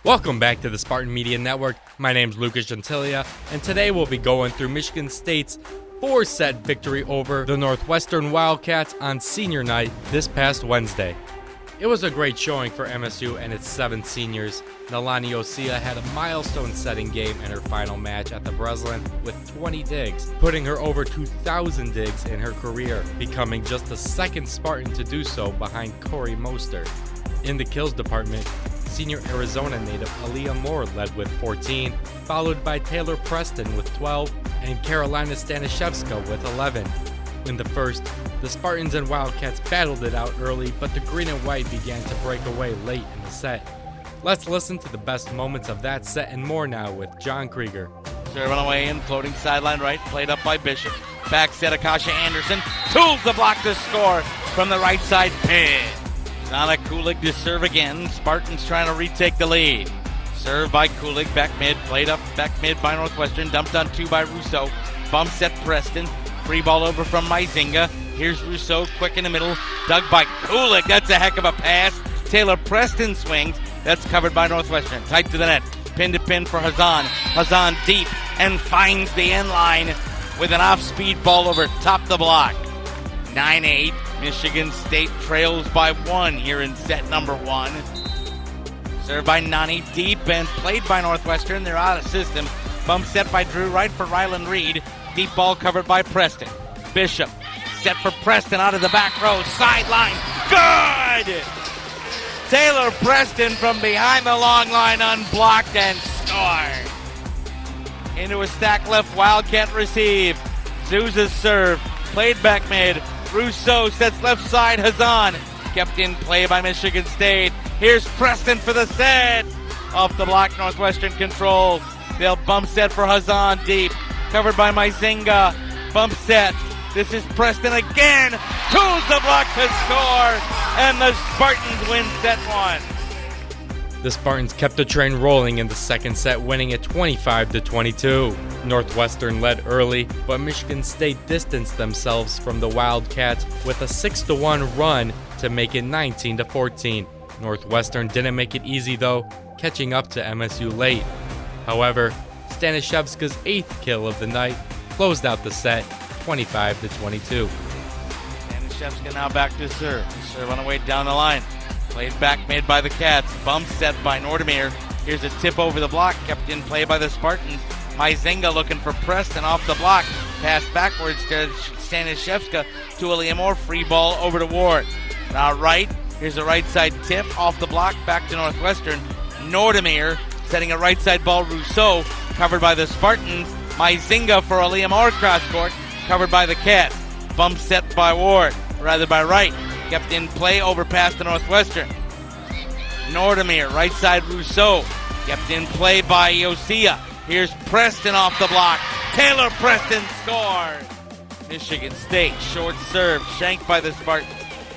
Welcome back to the Spartan Media Network. My name's Lucas Gentilia, and today we'll be going through Michigan State's 4-set victory over the Northwestern Wildcats on senior night this past Wednesday. It was a great showing for MSU and its 7 seniors. Nalani Osea had a milestone-setting game in her final match at the Breslin with 20 digs, putting her over 2,000 digs in her career, becoming just the second Spartan to do so behind Corey Moster. In the kills department, senior Arizona native Aaliyah Moore led with 14, followed by Taylor Preston with 12 and Carolina Stanishevska with 11. In the first, the Spartans and Wildcats battled it out early, but the green and white began to break away late in the set. Let's listen to the best moments of that set and more now with John Krieger. Serving away in, floating sideline right, played up by Bishop. Back set, Akasha Anderson tools the block to score from the right side pin. Zana Kulig to serve again. Spartans trying to retake the lead. Serve by Kulig, back mid, played up back mid by Northwestern, dumped on 2 by Rousseau. Bump set Preston, free ball over from Maizinga. Here's Rousseau, quick in the middle, dug by Kulig. That's a heck of a pass. Taylor Preston swings. That's covered by Northwestern. Tight to the net, pin to pin for Hazan. Hazan deep and finds the end line with an off-speed ball over top the block. 9-8. Michigan State trails by 1 here in set number 1. Served by Nani, deep and played by Northwestern. They're out of system. Bump set by Drew Wright for Ryland Reed. Deep ball covered by Preston. Bishop set for Preston out of the back row. Sideline. Good! Taylor Preston from behind the long line unblocked and scored. Into a stack left, Wildcat receive. Souza's serve. Played back mid. Rousseau sets left side, Hazan. Kept in play by Michigan State. Here's Preston for the set. Off the block, Northwestern controls. They'll bump set for Hazan deep. Covered by Maizinga. Bump set. This is Preston again. Tools the block to score. And the Spartans win set 1. The Spartans kept the train rolling in the second set, winning it 25-22. Northwestern led early, but Michigan State distanced themselves from the Wildcats with a 6-1 run to make it 19-14. Northwestern didn't make it easy though, catching up to MSU late. However, Stanishevska's 8th kill of the night closed out the set 25-22. Stanishevska now back to serve. Serve on the way down the line. Played back mid by the Cats. Bump set by Nordemir. Here's a tip over the block. Kept in play by the Spartans. Maizinga looking for Preston off the block. Pass backwards to Stanishevska to Aaliyah Moore. Free ball over to Ward. Now right. Here's a right side tip off the block. Back to Northwestern. Nordemir setting a right side ball. Rousseau covered by the Spartans. Maizinga for Aaliyah Moore cross court. Covered by the Cats. Bump set by Ward. Rather by Wright. Kept in play, overpass to Northwestern. Nordemir, right side Rousseau. Kept in play by Osea. Here's Preston off the block. Taylor Preston scores. Michigan State, short serve, shanked by the Spartans.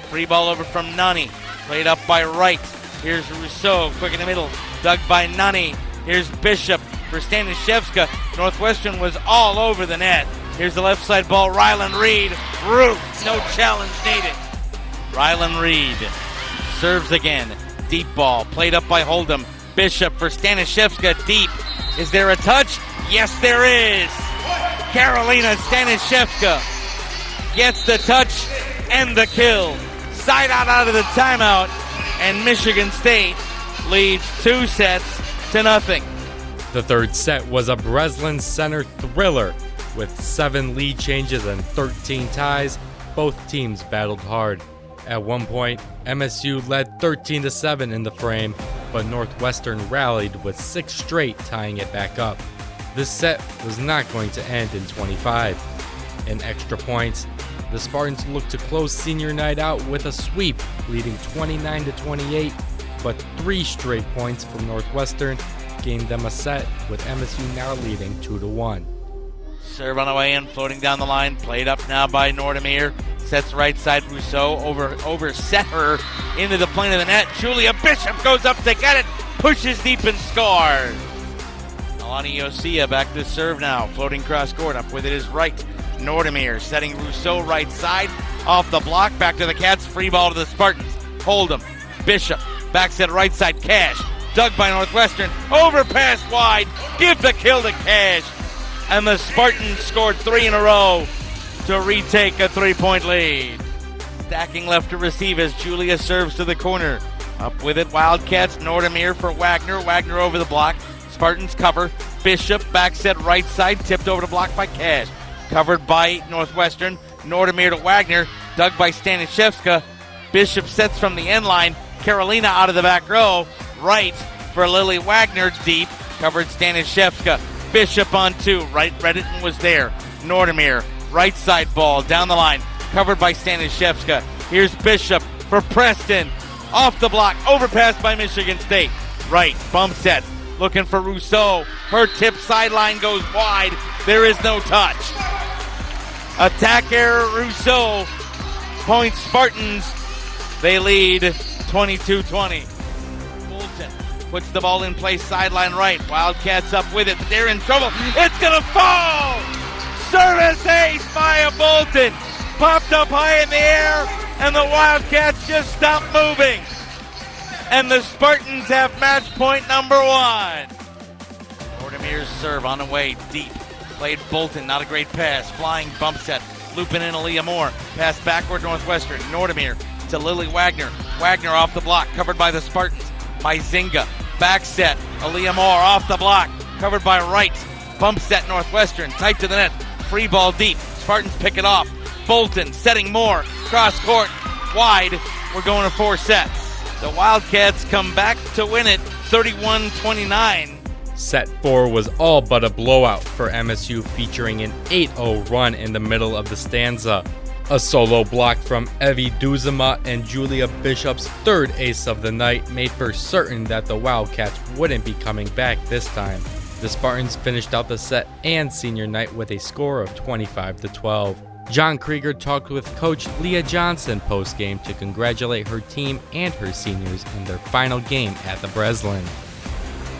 Free ball over from Nani. Played up by Wright. Here's Rousseau, quick in the middle. Dug by Nani. Here's Bishop for Stanishevska. Northwestern was all over the net. Here's the left side ball, Ryland Reed. Root, no challenge needed. Ryland Reed serves again. Deep ball played up by Hold'em. Bishop for Stanishevska deep. Is there a touch? Yes, there is. Carolina Stanishevska gets the touch and the kill. Side out of the timeout, and Michigan State leads 2-0. The third set was a Breslin Center thriller with 7 lead changes and 13 ties. Both teams battled hard. At one point, MSU led 13-7 in the frame, but Northwestern rallied with 6 straight, tying it back up. This set was not going to end in 25. In extra points, the Spartans looked to close senior night out with a sweep, leading 29-28, but 3 straight points from Northwestern gained them a set, with MSU now leading 2-1. Serve on the way in, floating down the line, played up now by Nordemir. Sets right side Rousseau, overset her into the plane of the net. Julia Bishop goes up to get it, pushes deep and scores. Alani Osea back to serve now, floating cross court. Up with it is Wright. Nordemir setting Rousseau right side, off the block, back to the Cats, free ball to the Spartans. Hold'em, Bishop, back set right side, Cash. dug by Northwestern, overpass wide, give the kill to Cash, and the Spartans scored 3 in a row to retake a 3-point lead. Stacking left to receive as Julia serves to the corner. Up with it, Wildcats, Nordemeer for Wagner. Wagner over the block. Spartans cover. Bishop back set right side, tipped over the block by Cash. Covered by Northwestern. Nordemeer to Wagner, dug by Stanishevska. Bishop sets from the end line. Carolina out of the back row. Right for Lily Wagner, deep. Covered Stanishevska. Bishop on 2. Right, Redditon was there. Nordemeer, right side ball, down the line. Covered by Stanishevska. Here's Bishop for Preston. Off the block, overpass by Michigan State. Right, bump sets, looking for Rousseau. Her tip sideline goes wide. There is no touch. Attack error, Rousseau. Points Spartans. They lead 22-20. Bolton puts the ball in play, sideline right. Wildcats up with it, but they're in trouble. It's gonna fall! Service ace by Bolton. Popped up high in the air, and the Wildcats just stopped moving. And the Spartans have match point number 1. Nordemeer's serve on the way, deep. Played Bolton, not a great pass. Flying bump set, looping in Aaliyah Moore. Pass backward Northwestern. Nordemeer to Lily Wagner. Wagner off the block, covered by the Spartans. Myzinga, back set. Aaliyah Moore off the block, covered by Wright. Bump set Northwestern, tight to the net. Free ball deep. Spartans pick it off. Bolton setting Moore, cross court, wide. We're going to 4 sets. The Wildcats come back to win it 31-29. Set 4 was all but a blowout for MSU, featuring an 8-0 run in the middle of the stanza. A solo block from Evie Duzema and Julia Bishop's third ace of the night made for certain that the Wildcats wouldn't be coming back this time. The Spartans finished out the set and senior night with a score of 25-12. John Krieger talked with Coach Leah Johnson post-game to congratulate her team and her seniors in their final game at the Breslin.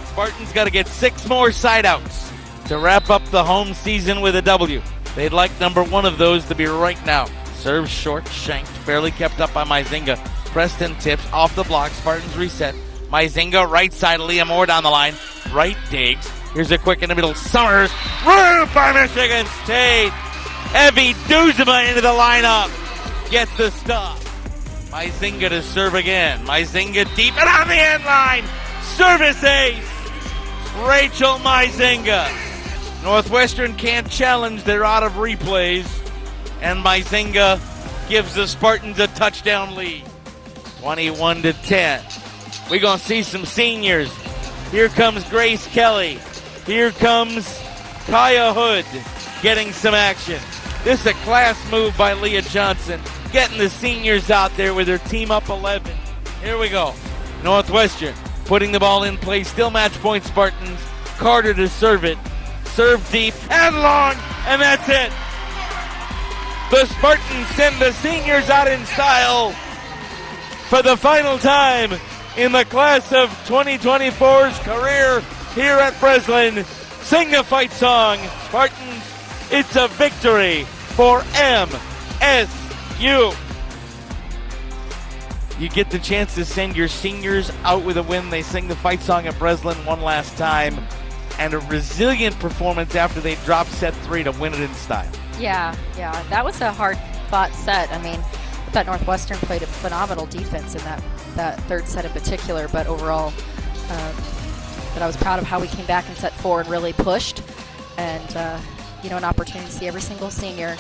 Spartans got to get 6 more sideouts to wrap up the home season with a W. They'd like number 1 of those to be right now. Serve short, shanked, barely kept up by Myzinga. Preston tips off the block. Spartans reset. Myzinga right side, Leah Moore down the line. Right digs. Here's a quick in the middle. Summers. Roof by Michigan State. Evie Duzema into the lineup. Gets the stop. Myzinga to serve again. Myzinga deep and on the end line. Service ace. Rachel Myzinga. Northwestern can't challenge. They're out of replays. And Myzinga gives the Spartans a touchdown lead. 21-10. We're going to see some seniors. Here comes Grace Kelly. Here comes Kaya Hood getting some action. This is a class move by Leah Johnson, getting the seniors out there with their team up 11. Here we go. Northwestern putting the ball in play, still match point Spartans. Carter to serve it. Serve deep and long, and that's it. The Spartans send the seniors out in style for the final time in the class of 2024's career here at Breslin. Sing the fight song, Spartans. It's a victory for MSU. You get the chance to send your seniors out with a win. They sing the fight song at Breslin one last time. And a resilient performance after they dropped set 3 to win it in style. Yeah, that was a hard-fought set. I mean, I thought Northwestern played a phenomenal defense in that third set in particular, but overall, but I was proud of how we came back in set 4 and really pushed, and an opportunity to see every single senior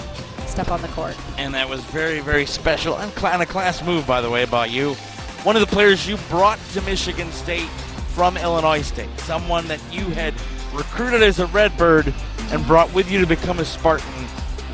step on the court. And that was very, very special and a class move, by the way, by you. One of the players you brought to Michigan State from Illinois State, someone that you had recruited as a Redbird and brought with you to become a Spartan,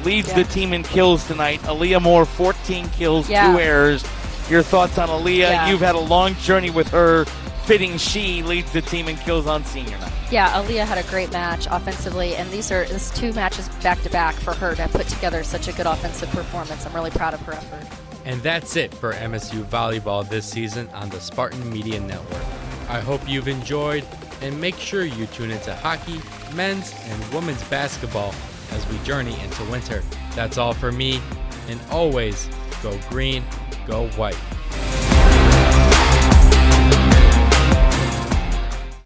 leads the team in kills tonight. Aaliyah Moore, 14 kills, 2 errors. Your thoughts on Aaliyah? Yeah. You've had a long journey with her. Fitting she leads the team in kills on senior night. Yeah, Aaliyah had a great match offensively, and this is 2 matches back-to-back for her to put together such a good offensive performance. I'm really proud of her effort. And that's it for MSU Volleyball this season on the Spartan Media Network. I hope you've enjoyed, and make sure you tune into hockey, men's, and women's basketball as we journey into winter. That's all for me, and always go green, go white.